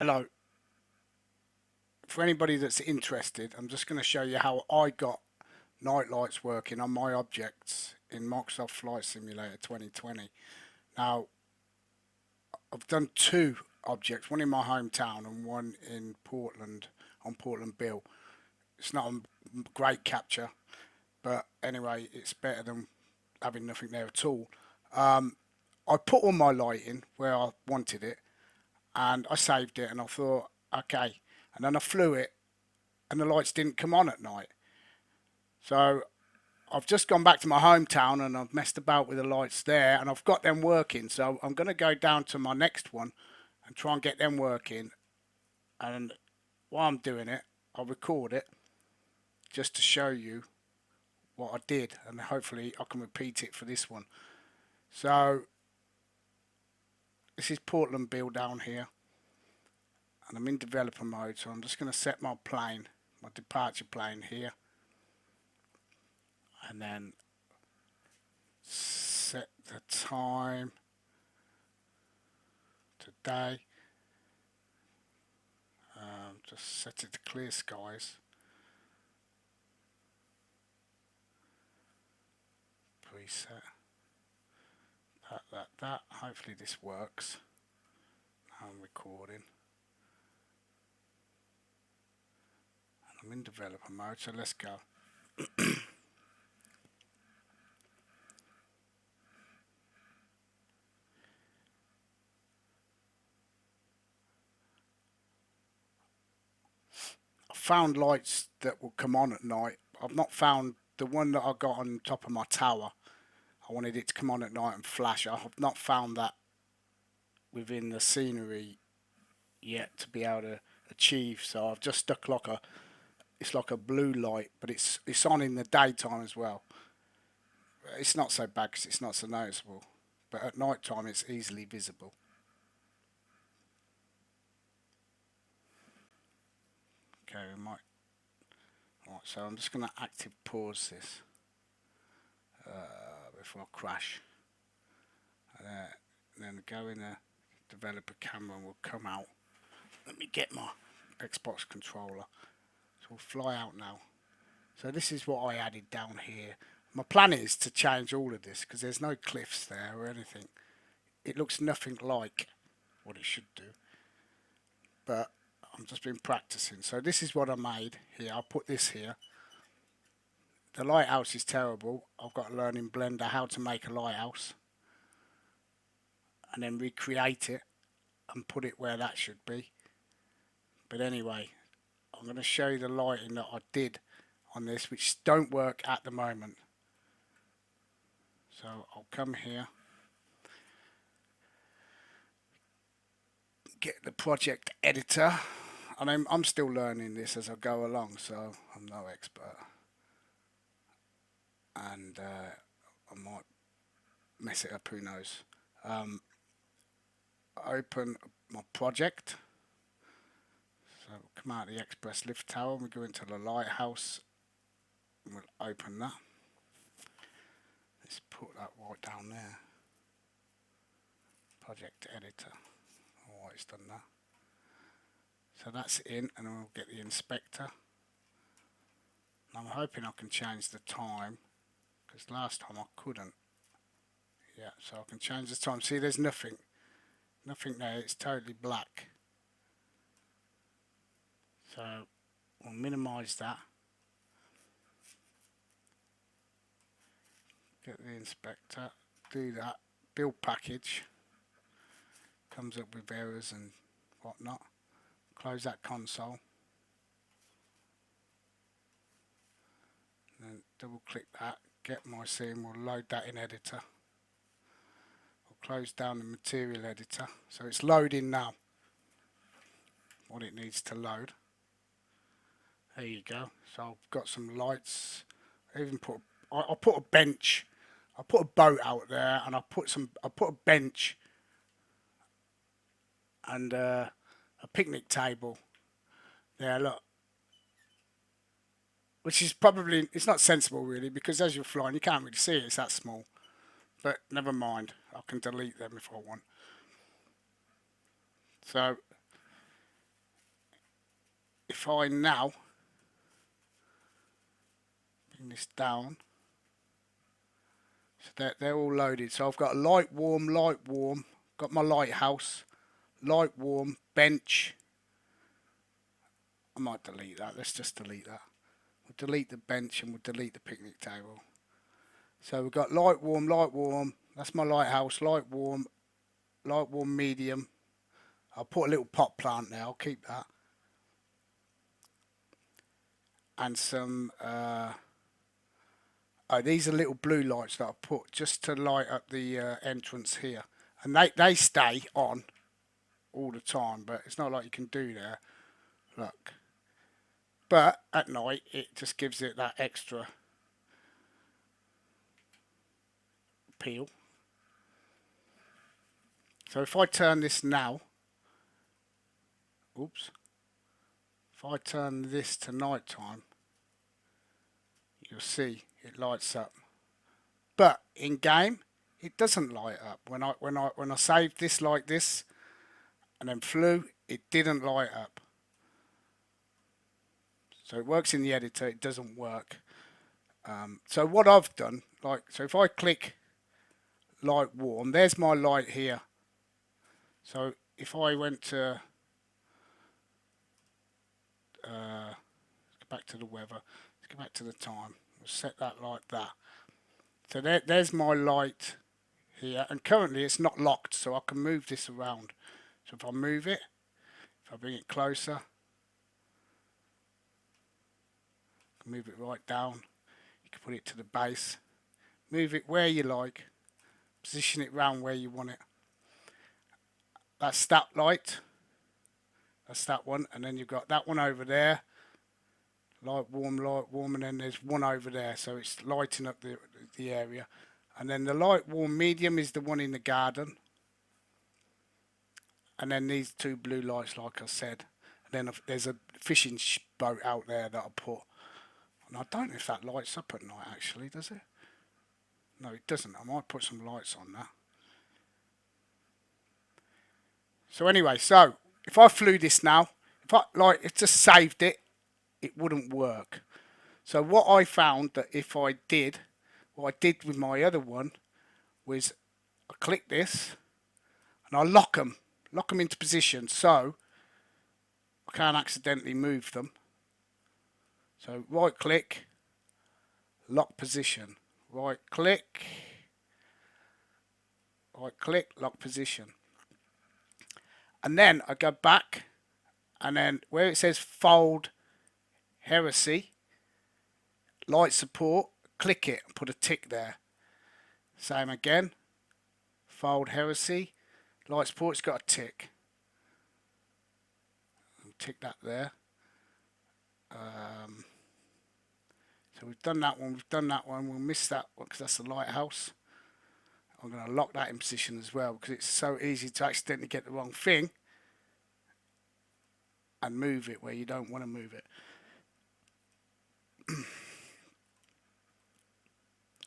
Hello. For anybody that's interested, I'm just going to show you how I got night lights working on my objects in Microsoft Flight Simulator 2020. Now, I've done two objects, one in my hometown and one in Portland on Portland Bill. It's not a great capture, but anyway, it's better than having nothing there at all. I put all my lighting where I wanted it, and I saved it, and I thought, okay, and then I flew it, and the lights didn't come on at night. So I've just gone back to my hometown and I've messed about with the lights there and I've got them working. So I'm going to go down to my next one and try and get them working. And while I'm doing it, I'll record it just to show you what I did, and hopefully I can repeat it for this one. So this is Portland Bill down here, and I'm in developer mode. So I'm just going to set my plane, my departure plane here, and then set the time today. Just set it to clear skies. Preset. That. Hopefully this works. I'm recording. And I'm in developer mode, so let's go. I found lights that will come on at night. I've not found the one that I got on top of my tower. I wanted it to come on at night and flash. I have not found that within the scenery yet to be able to achieve. So I've just stuck it's like a blue light, but it's on in the daytime as well. It's not so bad because it's not so noticeable, but at night time it's easily visible. Okay, we might. Right, so I'm just going to active pause this before I crash. And then go in the developer camera and we'll come out. Let me get my Xbox controller. So we'll fly out now. So this is what I added down here. My plan is to change all of this because there's no cliffs there or anything. It looks nothing like what it should do. But I've just been practicing. So this is what I made here. I'll put this here. The lighthouse is terrible. I've got to learn in Blender how to make a lighthouse and then recreate it and put it where that should be. But anyway, I'm going to show you the lighting that I did on this, which don't work at the moment. So I'll come here, get the project editor, and I'm still learning this as I go along, so I'm no expert. And I might mess it up, who knows. Open my project. So we'll come out of the Express Lift Tower and we go into the Lighthouse and we'll open that. Let's put that right down there. Project editor. Alright, it's done that. So that's in, and then we'll get the inspector. And I'm hoping I can change the time, because last time I couldn't. Yeah, so I can change the time. See, there's nothing there, it's totally black. So we'll minimize that. Get the inspector, do that, build package, comes up with errors and whatnot. Close that console. And then double click that, get my scene, we'll load that in editor. Close down the material editor, so it's loading now what it needs to load. There you go. So I've got some lights. I even put I put a bench. I put a boat out there, and I put a bench and a picnic table there. Look, which is probably, it's not sensible really, because as you're flying you can't really see it. It's that small. But never mind, I can delete them if I want. So I now bring this down, so they're all loaded. So I've got light, warm, got my lighthouse, light, warm, bench. I might delete that. Let's just delete that. We'll delete the bench and we'll delete the picnic table. So we've got light, warm. That's my lighthouse, light, warm, medium. I'll put a little pot plant there. I'll keep that. And some, these are little blue lights that I put just to light up the entrance here. And they stay on all the time, but it's not like you can do there. Look. But at night, it just gives it that extra appeal. So if I turn this now, oops, if I turn this to night time, you'll see it lights up. But in game, it doesn't light up. When I saved this like this and then flew, it didn't light up. So it works in the editor, it doesn't work. So what I've done, so if I click light warm, there's my light here. So if I went to, let's go back to the weather, let's go back to the time, we'll set that like that. So there's my light here, and currently it's not locked, so I can move this around. So if I move it, if I bring it closer, I can move it right down, you can put it to the base, move it where you like, position it round where you want it. That's that light, that's that one, and then you've got that one over there, light, warm, and then there's one over there, so it's lighting up the area. And then the light, warm, medium is the one in the garden. And then these two blue lights, like I said. And then there's a fishing boat out there that I put. And I don't know if that lights up at night, actually, does it? No, it doesn't. I might put some lights on that. So anyway, so if I flew this now, if I just saved it, it wouldn't work. So what I found that if I did, what I did with my other one was I click this and I lock them into position so I can't accidentally move them. So right click, lock position, right click, lock position. And then I go back, and then where it says fold heresy, light support, click it and put a tick there. Same again, fold heresy, light support, it's got a tick. Tick that there. So we've done that one, we'll miss that one because that's the lighthouse. I'm going to lock that in position as well because it's so easy to accidentally get the wrong thing and move it where you don't want to move it.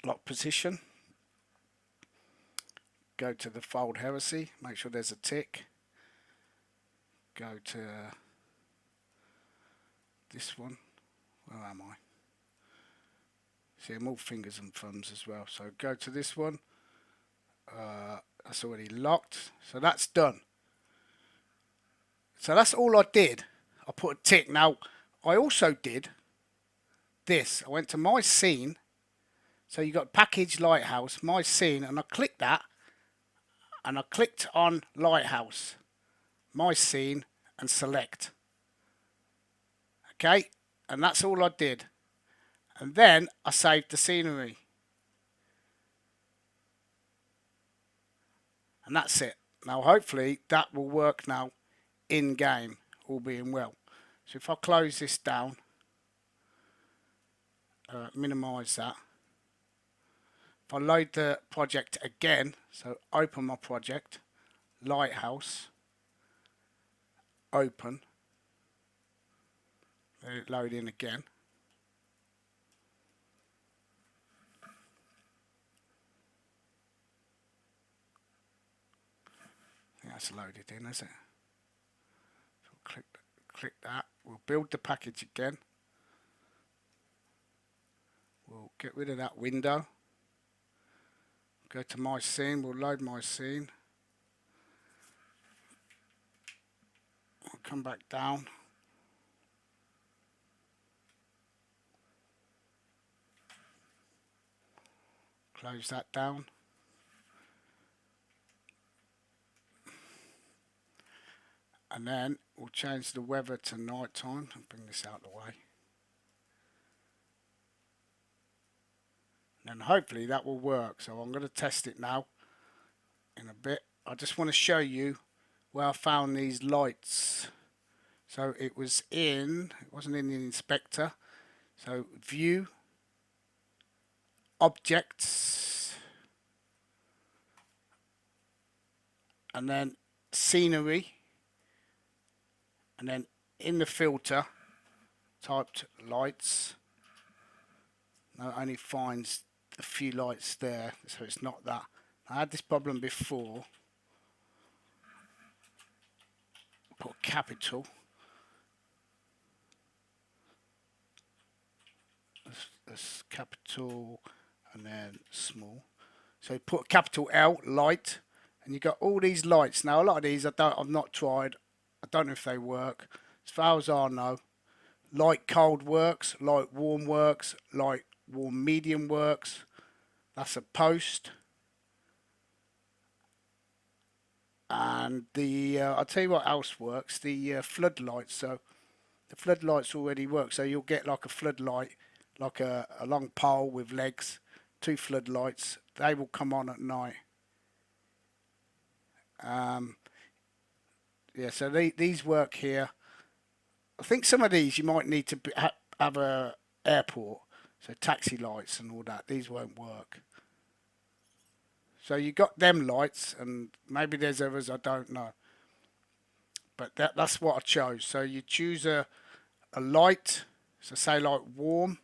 Lock position. Go to the fold heresy, make sure there's a tick. Go to this one. Where am I? See, I'm all fingers and thumbs as well. So go to this one. That's already locked. So that's done. So that's all I did. I put a tick. Now, I also did this. I went to my scene. So you got package lighthouse, my scene, and I clicked that. And I clicked on lighthouse, my scene, and select. Okay, and that's all I did. And then I saved the scenery. And that's it. Now hopefully that will work now in game, all being well. So if I close this down, minimize that. If I load the project again, so open my project, Lighthouse, open, let it load in again. That's loaded in, is it? So click that, we'll build the package again. We'll get rid of that window. Go to my scene, we'll load my scene. I'll come back down. Close that down. And then we'll change the weather to night time and bring this out of the way. And then hopefully that will work. So I'm going to test it now in a bit. I just want to show you where I found these lights. So it wasn't in the inspector. So view, objects, and then scenery, and then in the filter typed lights. Now it only finds a few lights there, so it's not that. I had this problem before. Put capital. That's capital and then small. So put capital L, light, and you got all these lights. Now a lot of these I've not tried. I don't know if they work. As far as I know, light cold works, light warm works, light warm medium works. That's a post. And I'll tell you what else works. The floodlights. So the floodlights already work. So you'll get like a floodlight, like a long pole with legs, 2 floodlights. They will come on at night. Yeah, so these work here. I think some of these you might need to have a airport, so taxi lights and all that. These won't work. So you got them lights, and maybe there's others I don't know. But that's what I chose. So you choose a light, so say like warm,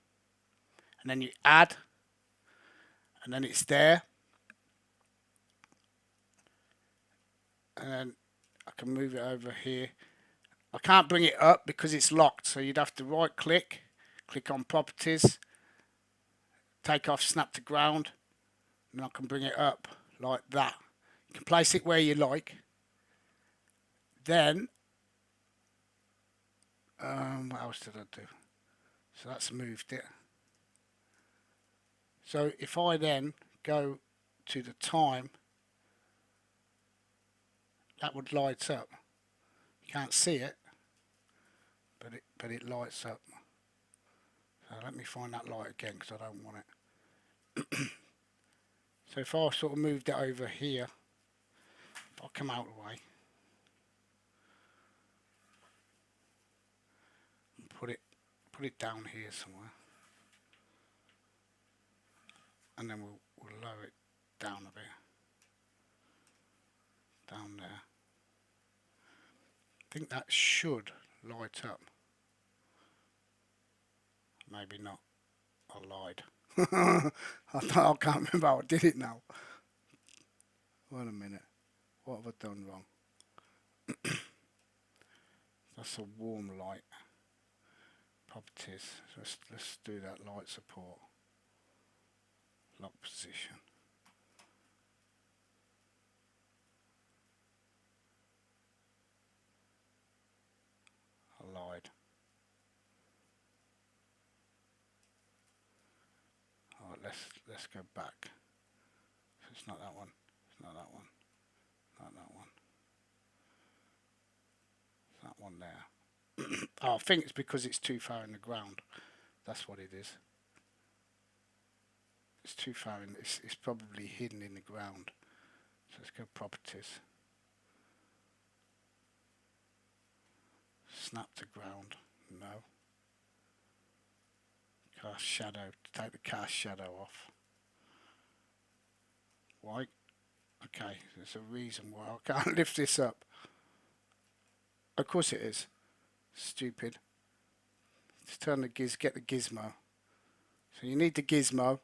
and then you add, and then it's there. And then I can move it over here. I can't bring it up because it's locked, so you'd have to right click, click on properties, take off snap to ground, and I can bring it up like that. You can place it where you like. Then what else did I do? So that's moved it. So if I then go to the time, that would light up. You can't see it, but it lights up. So let me find that light again because I don't want it. So if I sort of moved it over here, if I come out of the way and put it down here somewhere, and then we'll lower it down a bit, down there. I think that should light up. Maybe not. I lied. I can't remember how I did it now. Wait a minute. What have I done wrong? That's a warm light. Properties. So let's do that light support. Lock position. I lied. Alright, let's go back. So it's not that one. It's not that one. Not that one. It's that one there. Oh, I think it's because it's too far in the ground. That's what it is. It's too far in. It's probably hidden in the ground. So let's go properties. Snap to ground. No. Cast shadow. Take the cast shadow off. Why? Okay, there's a reason why I can't lift this up. Of course it is. Stupid. Let's turn the get the gizmo. So you need the gizmo.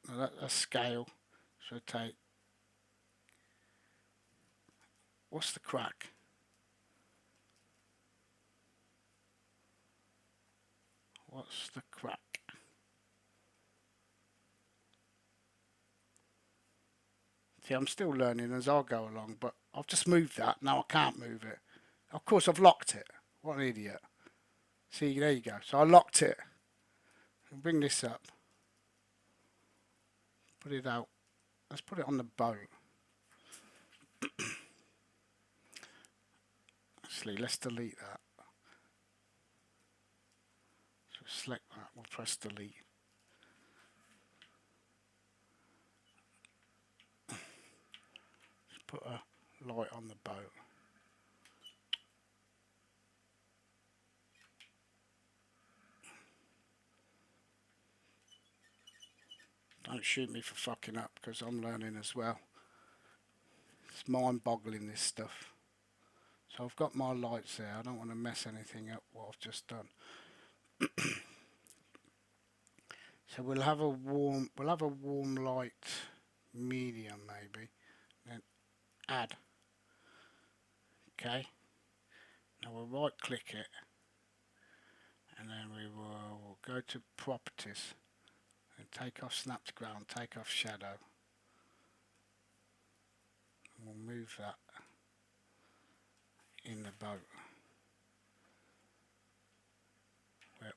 Now that's scale. Should take. What's the crack? What's the crack? See, I'm still learning as I go along, but I've just moved that. Now I can't move it. Of course, I've locked it. What an idiot. See, there you go. So I locked it. Bring this up. Put it out. Let's put it on the boat. Actually, let's delete that. So select that. We'll press delete. Let's put a light on the boat. Don't shoot me for fucking up, because I'm learning as well. It's mind-boggling, this stuff. So I've got my lights there. I don't want to mess anything up what I've just done. So we'll have a warm light, medium maybe. Then add. Okay. Now we'll right click it, and then we will go to properties and take off snap to ground, take off shadow. And we'll move that in the boat.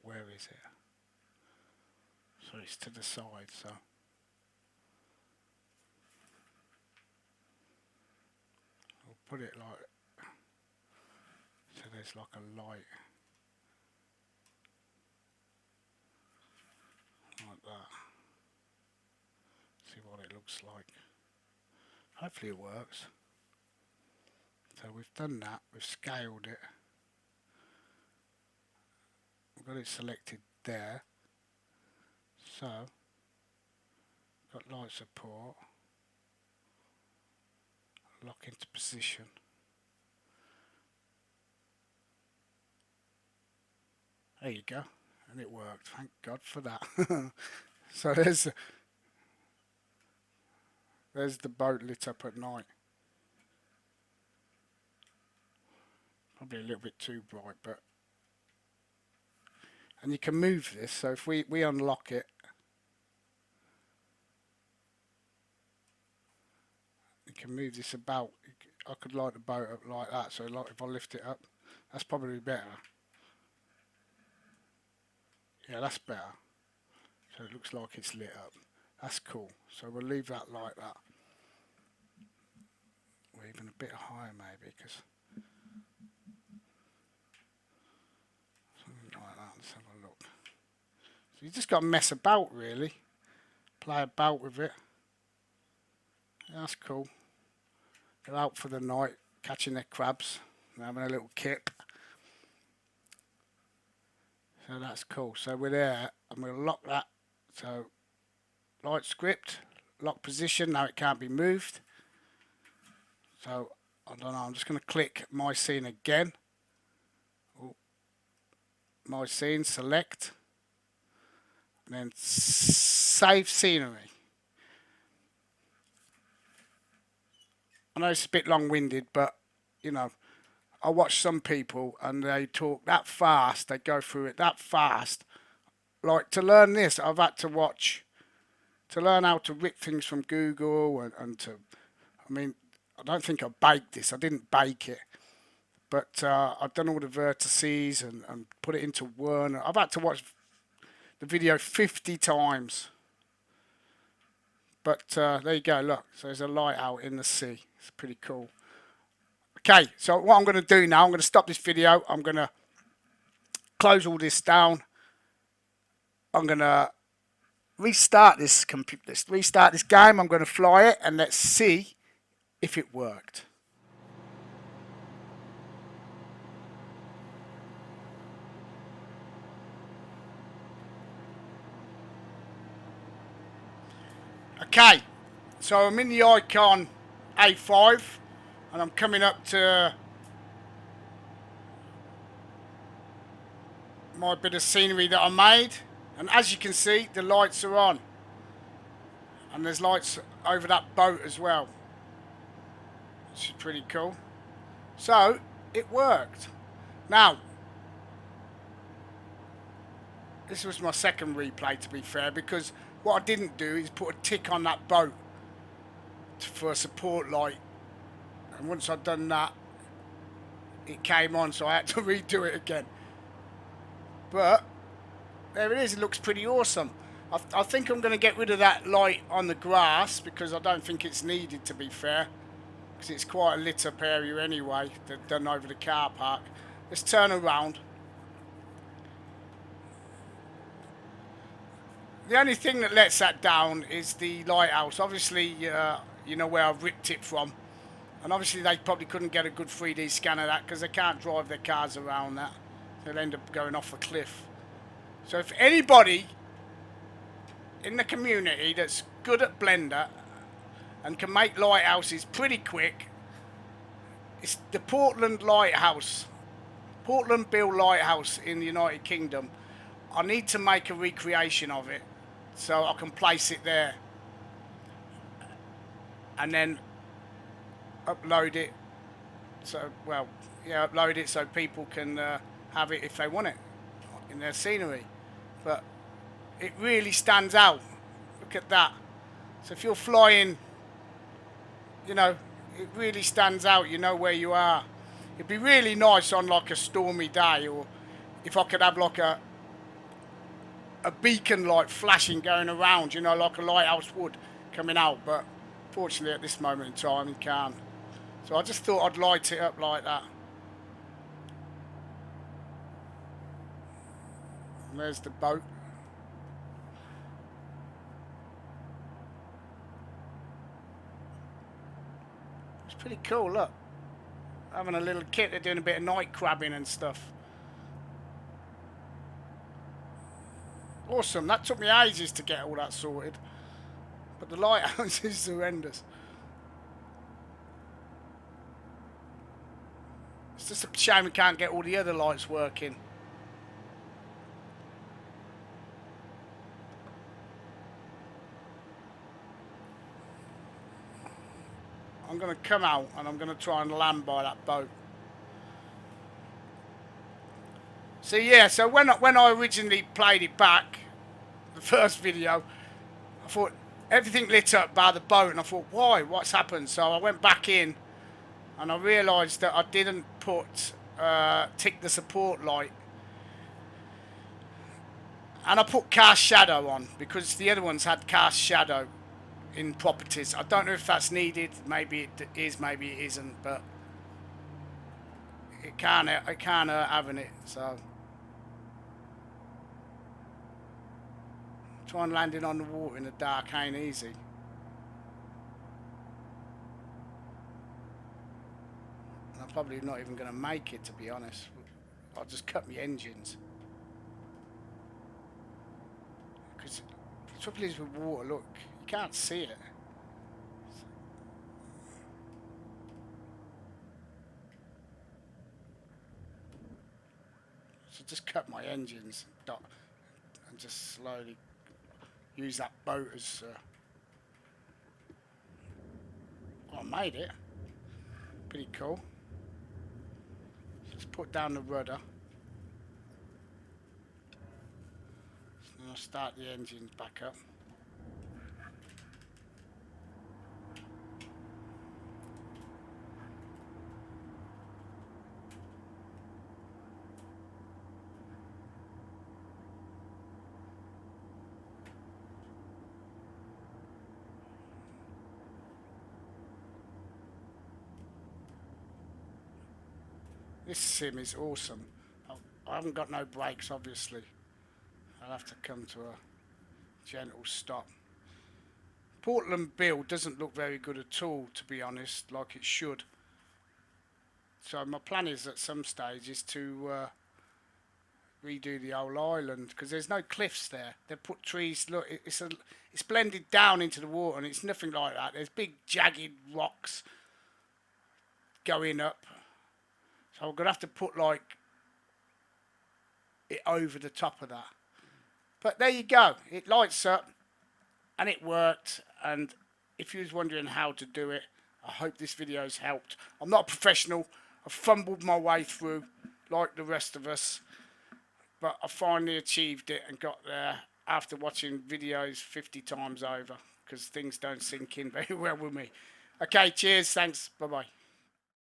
Where is it? So it's to the side, so we'll put it like so there's like a light like that. See what it looks like. Hopefully it works. So we've done that, we've scaled it. We've got it selected there. So, got light support, lock into position. There you go, and it worked, thank God for that. So there's the boat lit up at night. Probably a little bit too bright, but... And you can move this, so if we unlock it, you can move this about. I could light the boat up like that, so like if I lift it up, that's probably better. Yeah, that's better. So it looks like it's lit up. That's cool. So we'll leave that like that. Or even a bit higher maybe, because something like that. Let's have a look. So you just got to mess about really. Play about with it. Yeah, that's cool. They're out for the night, catching their crabs, and having a little kip. So that's cool. So we're there, and we'll lock that. So light script, lock position. Now it can't be moved. So I don't know. I'm just going to click my scene again. Ooh. My scene, select, and then save scenery. I know it's a bit long-winded, but you know, I watch some people and they talk that fast. They go through it that fast. Like to learn this, I've had to watch. To learn how to rip things from Google and to, I mean, I don't think I baked this. I didn't bake it, but I've done all the vertices and put it into Word. I've had to watch the video 50 times. But there you go, look. So there's a light out in the sea. It's pretty cool. Okay, so what I'm going to do now, I'm going to stop this video. I'm going to close all this down. I'm going to restart this computer. Let's restart this game. I'm going to fly it and let's see if it worked. Okay, so I'm in the icon A5 and I'm coming up to my bit of scenery that I made, and as you can see the lights are on and there's lights over that boat as well, which is pretty cool. So it worked. Now This was my second replay, to be fair, because what I didn't do is put a tick on that boat for a support light. And once I'd done that, it came on, so I had to redo it again. But there it is. It looks pretty awesome. I think I'm going to get rid of that light on the grass because I don't think it's needed, to be fair, because it's quite a lit up area anyway. They've done over the car park. Let's turn around. The only thing that lets that down is the lighthouse. Obviously, you know where I've ripped it from. And obviously they probably couldn't get a good 3D scan of that because they can't drive their cars around that. They'll end up going off a cliff. So if anybody in the community that's good at Blender and can make lighthouses pretty quick, it's the Portland Lighthouse. Portland Bill Lighthouse in the United Kingdom. I need to make a recreation of it so I can place it there. And then upload it. So, well, yeah, upload it so people can have it if they want it in their scenery. But it really stands out. Look at that. So if you're flying, you know, it really stands out. You know where you are. It'd be really nice on like a stormy day, or if I could have like a beacon light flashing going around, you know, like a lighthouse would coming out. But fortunately at this moment in time you can't. So I just thought I'd light it up like that. And there's the boat. It's pretty cool, look. Having a little kit, they're doing a bit of night crabbing and stuff. Awesome, that took me ages to get all that sorted. But the lighthouse is horrendous. It's just a shame we can't get all the other lights working. I'm going to come out and I'm going to try and land by that boat. So yeah, so when I originally played it back, the first video, I thought everything lit up by the boat, and I thought, why? What's happened? So I went back in and I realised that I didn't put tick the support light, and I put cast shadow on because the other ones had cast shadow in properties. I don't know if that's needed. Maybe it is, maybe it isn't, but it can't hurt having it. So trying landing on the water in the dark ain't easy. And I'm probably not even going to make it, to be honest. I'll just cut my engines. Because the trouble is with water, look, you can't see it. So just cut my engines and just slowly use that boat as I made it. Pretty cool. Just put down the rudder. And I'll start the engines back up. This sim is awesome. I haven't got no brakes, obviously. I'll have to come to a gentle stop. Portland Bill doesn't look very good at all, to be honest, like it should. So my plan is at some stage is to redo the whole island, because there's no cliffs there. They've put trees. Look, it's blended down into the water, and it's nothing like that. There's big jagged rocks going up. So I'm going to have to put like it over the top of that. But there you go. It lights up and it worked. And if you was wondering how to do it, I hope this video's helped. I'm not a professional. I've fumbled my way through like the rest of us. but I finally achieved it and got there after watching videos 50 times over because things don't sink in very well with me. Okay, cheers, thanks, bye bye.